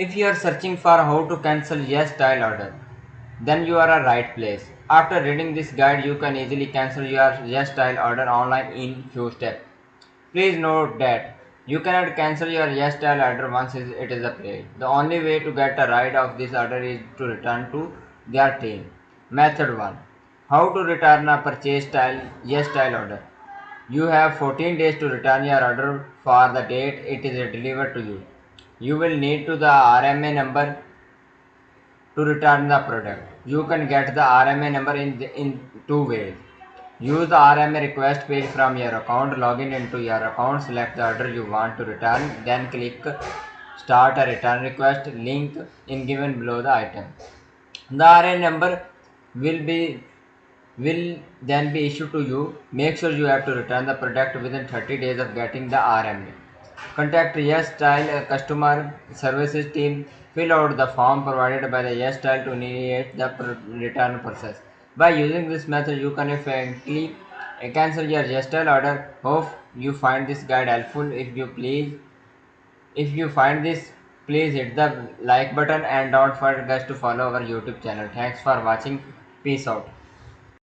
If you are searching for how to cancel YesStyle order, then you are at right place. After reading this guide, you can easily cancel your YesStyle order online in few steps. Please note that you cannot cancel your YesStyle order once it is paid. The only way to get a right of this order is to return to their team. Method 1. How to return a purchase style YesStyle order. You have 14 days to return your order for the date it is delivered to you. You will need to the RMA number to return the product. You can get the RMA number in two ways. Use the RMA request page from your account, log in into your account, select the order you want to return, then click start a return request link in given below the item. The RMA number will be will then be issued to you. Make sure you have to return the product within 30 days of getting the RMA. Contact YesStyle customer services team. Fill out the form provided by the YesStyle to initiate the return process. By using this method, you can effectively cancel your YesStyle order. Hope you find this guide helpful. If you find this, please hit the like button and don't forget to follow our YouTube channel. Thanks for watching. Peace out.